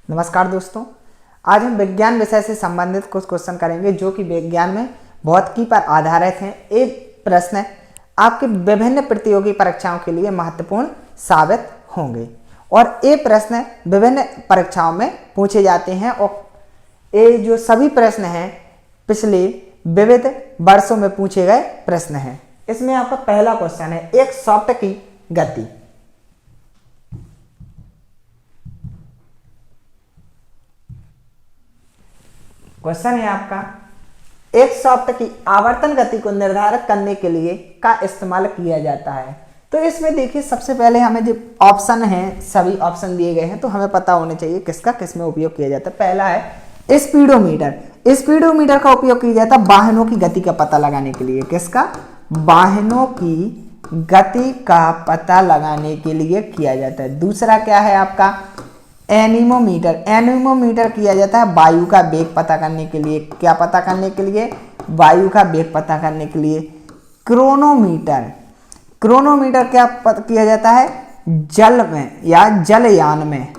नमस्कार दोस्तों, आज हम विज्ञान विषय से संबंधित कुछ क्वेश्चन करेंगे जो कि विज्ञान में भौतिकी पर आधारित हैं। एक प्रश्न आपके विभिन्न प्रतियोगी परीक्षाओं के लिए महत्वपूर्ण साबित होंगे और ये प्रश्न विभिन्न परीक्षाओं में पूछे जाते हैं और ये जो सभी प्रश्न हैं पिछले विविध वर्षों में पूछे गए प्रश्न हैं। इसमें आपका पहला क्वेश्चन है, एक सॉफ्ट की गति। क्वेश्चन है आपका, एक सॉफ्ट की आवर्तन गति को निर्धारित करने के लिए का इस्तेमाल किया जाता है। तो इसमें देखिए, सबसे पहले हमें जो ऑप्शन है, सभी ऑप्शन दिए गए हैं तो हमें पता होना चाहिए किसका किस में उपयोग किया जाता है। पहला है स्पीडोमीटर। स्पीडोमीटर का उपयोग किया जाता है वाहनों की गति का पता लगाने के लिए। किसका? वाहनों की गति का पता लगाने के लिए किया जाता है। दूसरा क्या है आपका? एनीमोमीटर। एनीमोमीटर किया जाता है वायु का वेग पता करने के लिए। क्या पता करने के लिए? वायु का वेग पता करने के लिए। क्रोनोमीटर। क्रोनोमीटर क्या किया जाता है? जल में या जलयान में।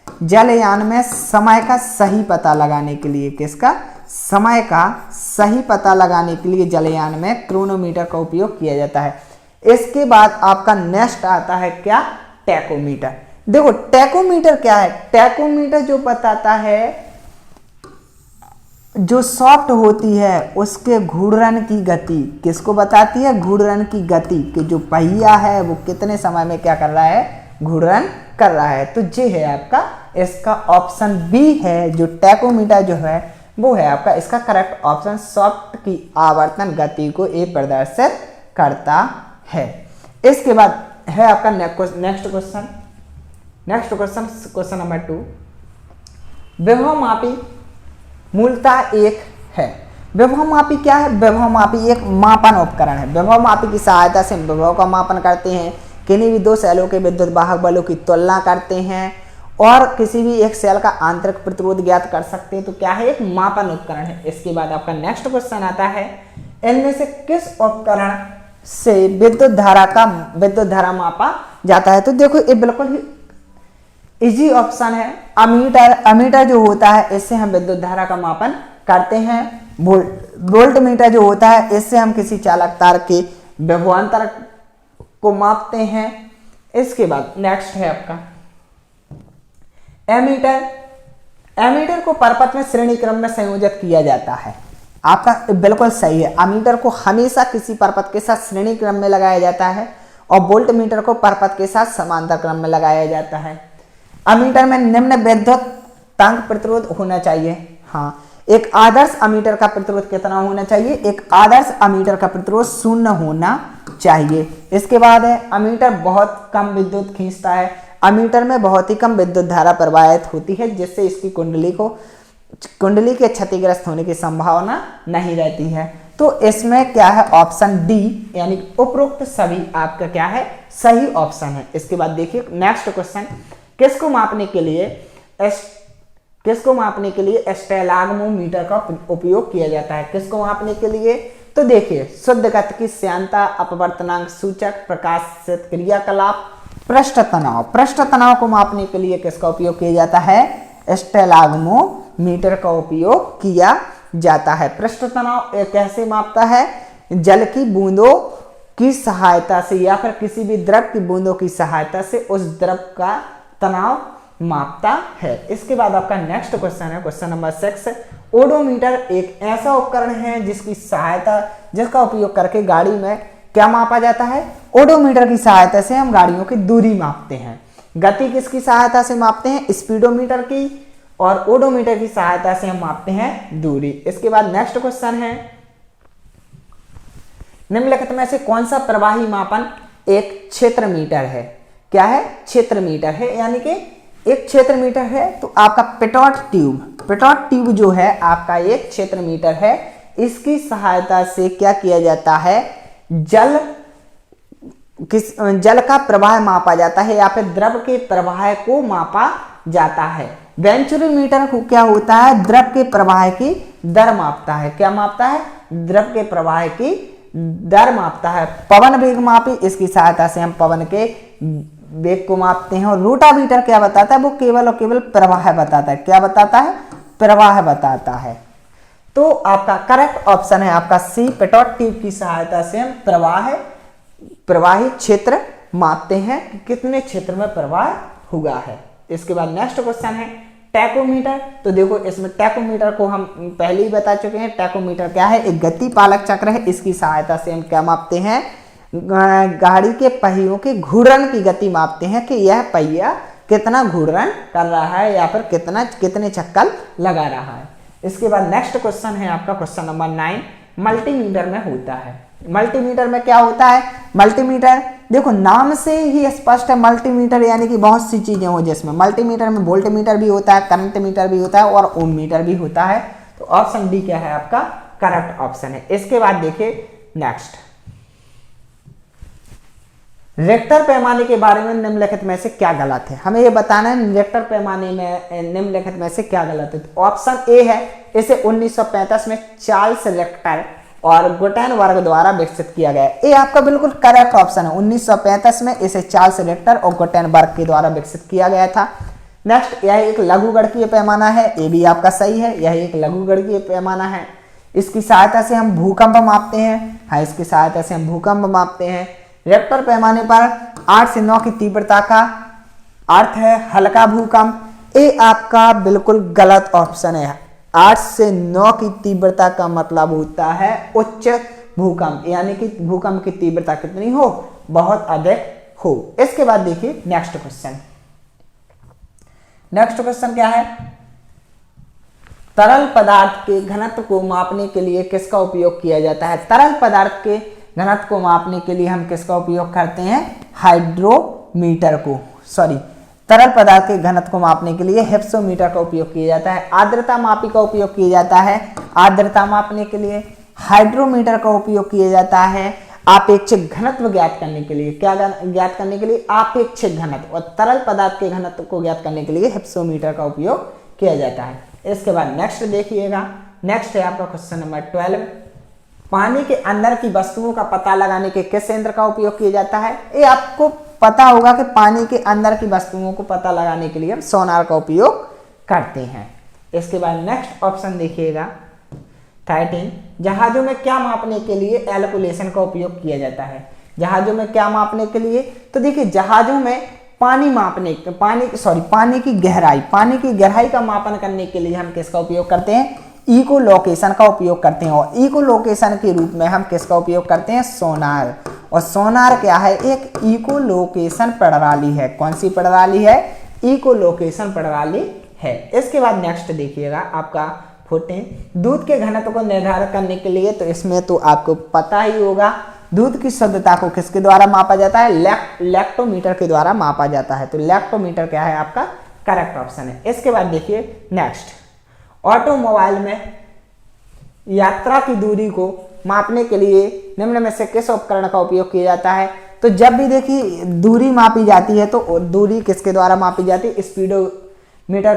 जलयान में समय का सही पता लगाने के लिए। किसका? समय का सही पता लगाने के लिए जलयान में क्रोनोमीटर का उपयोग किया जाता है। इसके बाद आपका नेक्स्ट आता है क्या? टैकोमीटर। देखो टैकोमीटर क्या है? टैकोमीटर जो बताता है जो सॉफ्ट होती है उसके घूर्णन की गति। किसको बताती है? घूर्णन की गति कि जो पहिया है वो कितने समय में क्या कर रहा है? घूर्णन कर रहा है। तो ये है आपका, इसका ऑप्शन बी है जो टैकोमीटर जो है वो है आपका इसका करेक्ट ऑप्शन। सॉफ्ट की आवर्तन गति को ये प्रदर्शित करता है। इसके बाद है आपका next question. Next question, question number 2। विभवमापी मूलतः एक है। विभवमापी क्या है? विभवमापी एक मापन उपकरण है। विभवमापी की सहायता से विभव का मापन करते हैं, किन्हीं भी दो सेलों के विद्युत वाहक बलों की तुलना करते हैं और किसी भी एक सेल का आंतरिक प्रतिरोध ज्ञात कर सकते हैं। तो क्या है? एक मापन उपकरण है। इसके बाद आपका नेक्स्ट क्वेश्चन आता है, इनमें से किस उपकरण से विद्युत धारा मापा जाता है? तो देखो ये बिल्कुल ही इजी ऑप्शन है। अमीटर। अमीटर जो होता है इससे हम विद्युत धारा का मापन करते हैं। वोल्ट मीटर जो होता है इससे हम किसी चालक तार के विभवांतर को मापते हैं। इसके बाद नेक्स्ट है आपका एमीटर। एमीटर को परपथ में श्रेणी क्रम में संयोजित किया जाता है। आपका बिल्कुल सही है। अमीटर को हमेशा किसी परपथ के साथ श्रेणी क्रम में लगाया जाता है और वोल्ट मीटर को परपथ के साथ समांतर क्रम में लगाया जाता है। अमीटर में निम्न विद्युत तंग प्रतिरोध होना चाहिए। हाँ, एक आदर्श अमीटर का प्रतिरोध कितना होना चाहिए? एक आदर्श अमीटर का प्रतिरोध 0 होना चाहिए। इसके बाद है अमीटर बहुत कम विद्युत खींचता है। अमीटर में बहुत ही कम विद्युत धारा प्रवाहित होती है जिससे इसकी कुंडली के क्षतिग्रस्त होने की संभावना नहीं रहती है। तो इसमें क्या है? ऑप्शन डी यानी उपरोक्त सभी आपका क्या है? सही ऑप्शन है। इसके बाद देखिए नेक्स्ट क्वेश्चन, किसको मापने के लिए स्टेलाग्मोमीटर का उपयोग किया जाता है? किसको मापने के लिए? तो देखिए, शुद्ध गति की श्यानता, अपवर्तनांक सूचक, प्रकाशित क्रियाकलाप, पृष्ठ तनाव। पृष्ठ तनाव को मापने के लिए किसका उपयोग किया जाता है? स्टेलाग्मोमीटर का उपयोग किया जाता है। पृष्ठ तनाव कैसे मापता है? जल की बूंदों की सहायता से या फिर किसी भी द्रव की बूंदों की सहायता से उस द्रव का तनाव मापता है। इसके बाद आपका नेक्स्ट क्वेश्चन है, क्वेश्चन नंबर 6। ओडोमीटर एक ऐसा उपकरण है जिसका उपयोग करके गाड़ी में क्या मापा जाता है? ओडोमीटर की सहायता से हम गाड़ियों की दूरी मापते हैं। गति किसकी सहायता से मापते हैं? स्पीडोमीटर की। और ओडोमीटर की सहायता से हम मापते हैं दूरी। इसके बाद नेक्स्ट क्वेश्चन है, निम्नलिखित में से कौन सा प्रवाही मापन एक क्षेत्र मीटर है? क्या है? क्षेत्र मीटर है, यानी कि एक क्षेत्र मीटर है। तो आपका पिटॉट ट्यूब जो है आपका एक क्षेत्र मीटर है। इसकी सहायता से क्या किया जाता है? जल का प्रवाह मापा जाता है या फिर द्रव के प्रवाह को मापा जाता है। वेंचुरीमीटर क्या होता है? द्रव के प्रवाह की दर मापता है। क्या मापता है? द्रव के प्रवाह की दर मापता है। पवन वेग मापी, इसकी सहायता से हम पवन के वेग को मापते हैं। और रोटामीटर क्या बताता है, वो केवल और केवल प्रवाह बताता है। क्या बताता है, प्रवाह बताता है। तो आपका करेक्ट ऑप्शन है आपका सी, पेटोट ट्यूब की सहायता से हम प्रवाही क्षेत्र मापते हैं कि कितने क्षेत्र में प्रवाह हुआ है। इसके बाद नेक्स्ट क्वेश्चन है टैकोमीटर। तो देखो इसमें टैकोमीटर को हम पहले ही बता चुके हैं। टैकोमीटर क्या है, एक गति पालक चक्र है। इसकी सहायता से हम क्या मापते हैं, गाड़ी के पहियों के घूर्णन की गति मापते हैं कि यह पहिया कितना घूर्णन कर रहा है या फिर कितने चक्कर लगा रहा है। इसके बाद नेक्स्ट क्वेश्चन है आपका क्वेश्चन नंबर 9, मल्टीमीटर में होता है। मल्टीमीटर में क्या होता है, मल्टीमीटर देखो नाम से ही स्पष्ट है। मल्टीमीटर यानी कि बहुत सी चीजें हो, जिसमें मल्टीमीटर में वोल्टमीटर भी होता है, करंट मीटर भी होता है और ओम मीटर भी होता है। तो ऑप्शन डी क्या है आपका करेक्ट ऑप्शन है। इसके बाद देखिए नेक्स्ट, रिक्टर पैमाने के बारे में निम्नलिखित में से क्या गलत है। हमें यह बताना है रिक्टर पैमाने में निम्नलिखित में से क्या गलत है। तो ऑप्शन ए है, इसे 1935 में चार्ल्स रिक्टर और गुटेनबर्ग द्वारा विकसित किया गया। ये आपका बिल्कुल करेक्ट ऑप्शन है। 1935 में इसे चार्ल्स रिक्टर और गुटेनबर्ग के द्वारा विकसित किया गया था। नेक्स्ट, यह एक लघुगणकीय पैमाना है। ये भी आपका सही है, यह एक लघुगणकीय पैमाना है। इसकी सहायता से हम भूकंप मापते हैं। हाँ, इसकी सहायता से हम भूकंप मापते हैं। रिक्टर पैमाने पर 8 से 9 की तीव्रता का अर्थ है हल्का भूकंप। ये आपका बिल्कुल गलत ऑप्शन है। 8 से 9 की तीव्रता का मतलब होता है उच्च भूकंप, यानी कि भूकंप की तीव्रता कितनी हो, बहुत अधिक हो। इसके बाद देखिए नेक्स्ट क्वेश्चन। नेक्स्ट क्वेश्चन क्या है, तरल पदार्थ के घनत्व को मापने के लिए किसका उपयोग किया जाता है। तरल पदार्थ के घनत्व को मापने के लिए हम किसका उपयोग करते हैं, हाइड्रोमीटर को, तरल पदार्थ के घनत्व को मापने के लिए हेप्सोमीटर का उपयोग किया जाता है। आर्द्रता मापी का उपयोग किया जाता है आर्द्रता मापने के लिए। हाइड्रोमीटर का उपयोग किया जाता है आपेक्षिक घनत्व ज्ञात करने के लिए। क्या ज्ञात करने के लिए, आपेक्षिक घनत्व। और तरल पदार्थ के घनत्व को ज्ञात करने के लिए हेप्सोमीटर का उपयोग किया जाता है। इसके बाद नेक्स्ट देखिएगा, नेक्स्ट है आपका क्वेश्चन नंबर 12, पानी के अंदर की वस्तुओं का पता लगाने के किस यंत्र का उपयोग किया जाता है। ये आपको पता होगा कि पानी के अंदर की वस्तुओं को पता लगाने के लिए हम सोनार का उपयोग करते हैं। इसके बाद नेक्स्ट ऑप्शन देखिएगा 13, जहाजों में क्या मापने के लिए एल्कुलेशन का उपयोग किया जाता है। जहाजों में क्या मापने के लिए, तो देखिए जहाजों में पानी की गहराई का मापन करने के लिए हम किसका उपयोग करते हैं, इको लोकेशन का उपयोग करते हैं। और इको लोकेशन के रूप में हम किसका उपयोग करते हैं, सोनार। और सोनार क्या है, एक इको लोकेशन प्रणाली है। कौन सी प्रणाली है, इको लोकेशन प्रणाली है। इसके बाद नेक्स्ट देखिएगा आपका 14, दूध के घनत्व को निर्धारित करने के लिए, तो इसमें तो आपको पता ही होगा दूध की शुद्धता को किसके द्वारा मापा जाता है, लैक्टोमीटर के द्वारा मापा जाता है। तो लैक्टोमीटर क्या है आपका करेक्ट ऑप्शन है। इसके बाद देखिए नेक्स्ट, ऑटोमोबाइल में यात्रा की दूरी को मापने के लिए निम्न में से किस उपकरण का उपयोग किया जाता है। तो जब भी देखिए दूरी मापी जाती है तो दूरी किसके द्वारा मापी जाती है, स्पीडोमीटर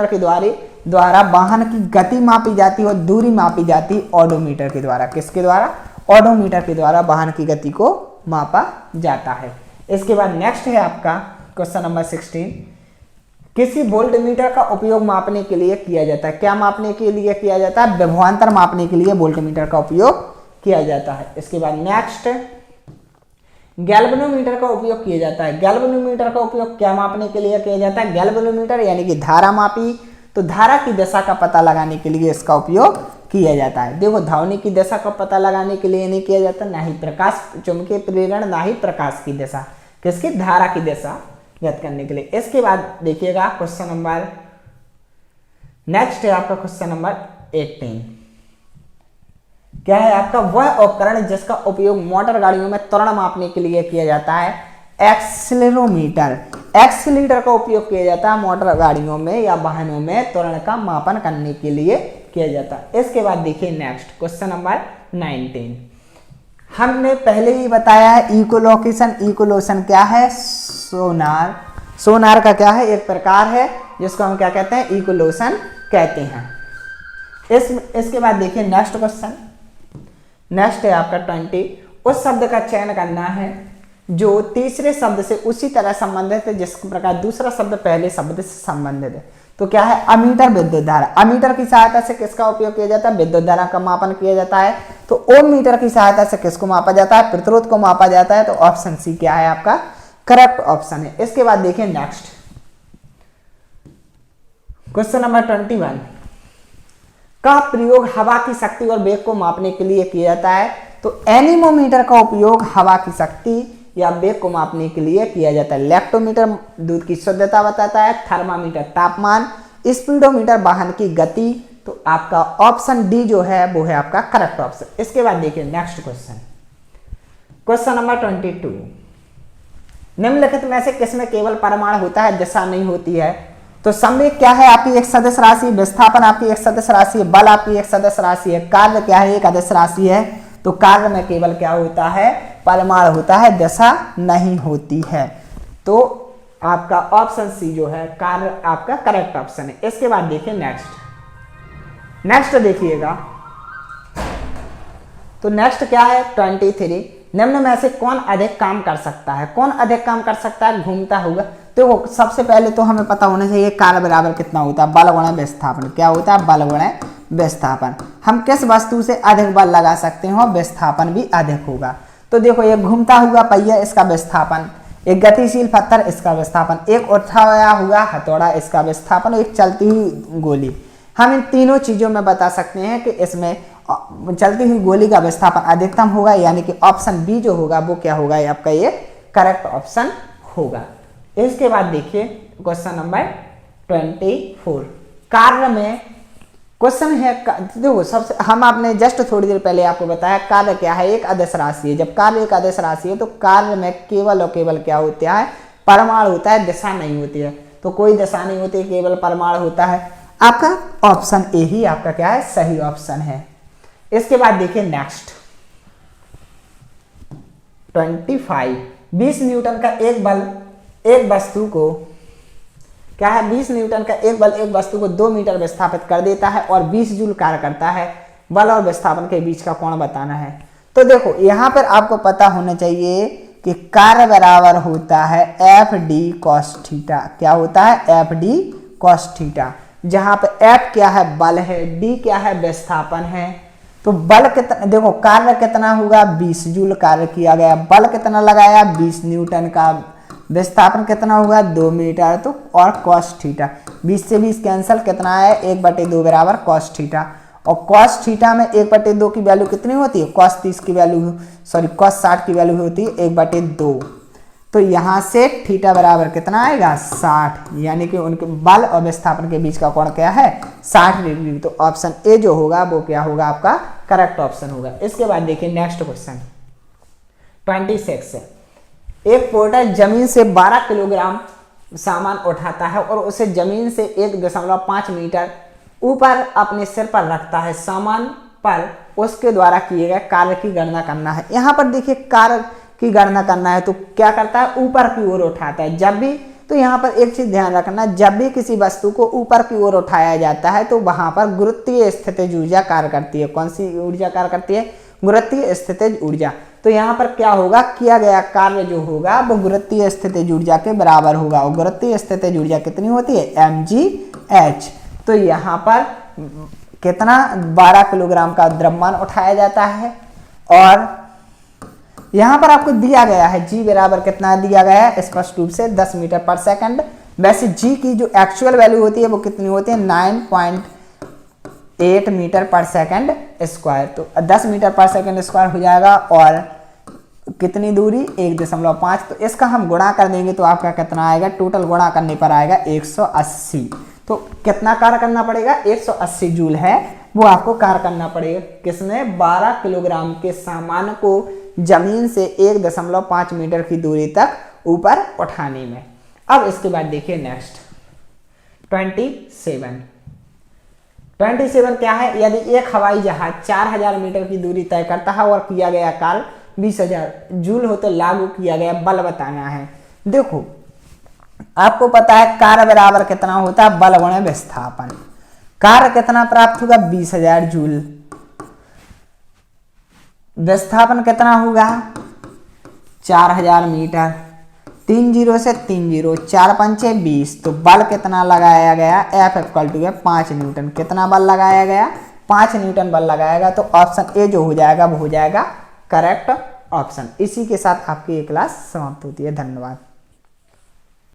के द्वारा वाहन की गति मापी जाती है और दूरी मापी जाती है ऑडोमीटर के द्वारा। किसके द्वारा, ऑडोमीटर के द्वारा वाहन की गति को मापा जाता है। इसके बाद नेक्स्ट है आपका क्वेश्चन नंबर 16, किसी वोल्टमीटर का उपयोग मापने के लिए किया जाता है। क्या मापने के लिए किया जाता है, विभवांतर मापने के लिए वोल्टमीटर का उपयोग किया जाता है। इसके बाद नेक्स्ट, गैल्वेनोमीटर का उपयोग किया जाता है। गैल्वेनोमीटर का उपयोग क्या मापने के लिए किया जाता है, गैल्वेनोमीटर यानी कि धारा मापी। तो धारा की दिशा का पता लगाने के लिए इसका उपयोग किया जाता है। देखो ध्वनि की दिशा का पता लगाने के लिए नहीं किया जाता, ना ही प्रकाश चुंबकीय प्रेरण, ना ही प्रकाश की दिशा, किसकी, धारा की दिशा ज्ञात करने के लिए। इसके बाद देखिएगा क्वेश्चन नंबर नेक्स्ट है आपका क्वेश्चन नंबर 18, क्या है आपका वह उपकरण जिसका उपयोग मोटर गाड़ियों में त्वरण मापने के लिए किया जाता है, एक्सीलरोमीटर। एक्सीलरोमीटर का उपयोग किया जाता है मोटर गाड़ियों में या वाहनों में त्वरण का मापन करने के लिए किया जाता है। इसके बाद देखिए नेक्स्ट क्वेश्चन नंबर 19, हमने पहले ही बताया है इकोलोकेशन। इकोलोकेशन क्या है, सोनार। सोनार का क्या है, एक प्रकार है जिसको हम क्या कहते हैं, इकोलोकेशन कहते हैं। इसके बाद देखिए नेक्स्ट क्वेश्चन, नेक्स्ट है आपका 20, उस शब्द का चयन करना है जो तीसरे शब्द से उसी तरह संबंधित है जिस प्रकार दूसरा शब्द पहले शब्द से संबंधित है। तो क्या है, अमीटर विद्युत धारा। अमीटर की सहायता से किसका उपयोग किया जाता है, विद्युत धारा का मापन किया जाता है। तो ओम मीटर की सहायता से किसको मापा जाता है, प्रतिरोध को मापा जाता है। तो ऑप्शन सी क्या है आपका करेक्ट ऑप्शन है। इसके बाद देखिए नेक्स्ट क्वेश्चन नंबर 21 का प्रयोग हवा की शक्ति और वेग को मापने के लिए किया जाता है। तो एनीमोमीटर का उपयोग हवा की शक्ति या वेग को मापने के लिए किया जाता है। लैक्टोमीटर दूध की शुद्धता बताता है, थर्मामीटर तापमान, स्पीडोमीटर वाहन की गति। तो आपका ऑप्शन डी जो है वो है आपका करेक्ट ऑप्शन। इसके बाद देखिए नेक्स्ट क्वेश्चन, क्वेश्चन नंबर 22 निम्नलिखित में से किसमें केवल परमाणु होता है, दिशा नहीं होती है। तो संवेग क्या है, आपकी एक सदिश राशि, विस्थापन आपकी एक सदिश राशि है, बल आपकी एक सदिश राशि है, कार्य क्या है, एक अदिश राशि है। तो कार्य में केवल क्या होता है, परमाणु होता है, दिशा नहीं होती है। तो आपका ऑप्शन सी जो है कार्य आपका करेक्ट ऑप्शन है। इसके बाद देखिए नेक्स्ट देखिएगा। तो नेक्स्ट क्या है 23 निम्न में से कौन अधिक काम कर सकता है। कौन अधिक काम कर सकता है, घूमता होगा। तो सबसे पहले तो हमें पता होना चाहिए कार्य बराबर कितना होता है, बल गुणा विस्थापन। क्या होता है, बल गुणा विस्थापन। हम किस वस्तु से अधिक बल लगा सकते हो, विस्थापन भी अधिक होगा। तो देखो ये घूमता हुआ पहिया, इसका विस्थापन, एक गतिशील पत्थर, इसका विस्थापन, एक उठाया हुआ हथौड़ा, इसका विस्थापन, एक चलती हुई गोली। हम इन तीनों चीजों में बता सकते हैं कि इसमें चलती हुई गोली का विस्थापन अधिकतम होगा, यानी कि ऑप्शन बी जो होगा वो क्या होगा, आपका ये करेक्ट ऑप्शन होगा। इसके बाद देखिए क्वेश्चन नंबर 24 कार्य में क्वेश्चन है। देखो सबसे हम आपने जस्ट थोड़ी देर पहले आपको बताया कार्य क्या है, एक अदिश राशि है। जब कार्य एक अदिश राशि है तो कार्य में केवल और केवल क्या होता है, परमाणु होता है, दिशा नहीं होती है। तो कोई दिशा नहीं होती, केवल परमाणु होता है। आपका ऑप्शन ए ही आपका क्या है, सही ऑप्शन है। इसके बाद देखिए नेक्स्ट 25 20 न्यूटन का एक बल एक वस्तु को क्या है, 20 न्यूटन का एक बल एक वस्तु को 2 मीटर विस्थापित कर देता है और 20 जूल कार्य करता है। बल और विस्थापन के बीच का कोण बताना है। तो देखो यहां पर आपको पता होना चाहिए कि कार्य बराबर होता है एफ डी कॉस थीटा। क्या होता है, एफ डी कॉस थीटा। जहां पर एफ क्या है, बल है, डी क्या है, विस्थापन है। तो बल कितना, देखो कार्य कितना होगा, 20 जूल कार्य किया गया, बल कितना लगाया 20 न्यूटन का, विस्थापन कितना होगा 2 मीटर। तो और कॉस थीटा 20 से 20 कैंसिल, कितना है 1/2 बराबर कॉस थीटा। और कॉस थीटा में 1/2 की वैल्यू कितनी होती है, कॉस 30 की वैल्यू, सॉरी कॉस 60 की वैल्यू होती है 1/2। तो यहां से थीटा बराबर कितना आएगा 60, यानी कि उनके बल और विस्थापन के बीच का कोण क्या है 60 डिग्री। तो ऑप्शन ए जो होगा वो क्या होगा, आपका करेक्ट ऑप्शन होगा। इसके बाद देखिए नेक्स्ट क्वेश्चन 26 एक पोर्टर जमीन से 12 किलोग्राम सामान उठाता है और उसे जमीन से 1.5 मीटर ऊपर अपने सिर पर रखता है। सामान पर उसके द्वारा किए गए कार्य की गणना करना है। यहाँ पर देखिए कार्य की गणना करना है तो क्या करता है, ऊपर की ओर उठाता है। जब भी, तो यहाँ पर एक चीज ध्यान रखना, जब भी किसी वस्तु को ऊपर की ओर उठाया जाता है तो वहां पर गुरुत्वीय स्थितिज ऊर्जा कार्य करती है। कौन सी ऊर्जा कार्य करती है, गुरुत्वीय स्थितिज ऊर्जा। तो यहाँ पर क्या होगा, किया गया कार्य जो होगा वो गुरुत्वीय स्थितिज ऊर्जा के बराबर होगा। और गुरुत्वीय स्थितिज ऊर्जा कितनी होती है, mgh। तो यहाँ पर कितना 12 किलोग्राम का द्रव्यमान उठाया जाता है। और यहाँ पर आपको दिया गया है g बराबर कितना दिया गया है, स्पष्ट रूप से 10 मीटर पर सेकंड। वैसे g की जो एक्चुअल वैल्यू होती है वो कितनी होती है 9.8 मीटर पर सेकंड स्क्वायर। तो 10 मीटर पर सेकंड स्क्वायर हो जाएगा और कितनी दूरी 1.5। तो इसका हम गुणा कर देंगे तो आपका कितना आएगा, टोटल गुणा करने पर आएगा 180। तो कितना कार्य करना पड़ेगा, 180 जूल है वो आपको कार्य करना पड़ेगा। किसने, 12 किलोग्राम के सामान को जमीन से 1.5 मीटर की दूरी तक ऊपर उठाने में। अब इसके बाद देखिए नेक्स्ट 27 क्या है, यदि एक हवाई जहाज 4000 मीटर की दूरी तय करता है और किया गया कार्य 20,000 जूल हो तो लागू किया गया बल बताना है। देखो आपको पता है कार्य बराबर कितना होता है, बल गुणा विस्थापन। कार्य कितना प्राप्त होगा 20,000 जूल, विस्थापन कितना होगा 4000 मीटर, 3 जीरो से 3 जीरो, 4 पंचे 20। तो बल कितना लगाया गया, F इक्वल टू है 5 न्यूटन। कितना बल लगाया गया, 5 न्यूटन बल लगाएगा। तो ऑप्शन ए जो हो जाएगा वो हो जाएगा करेक्ट ऑप्शन। इसी के साथ आपकी ये क्लास समाप्त होती है। धन्यवाद।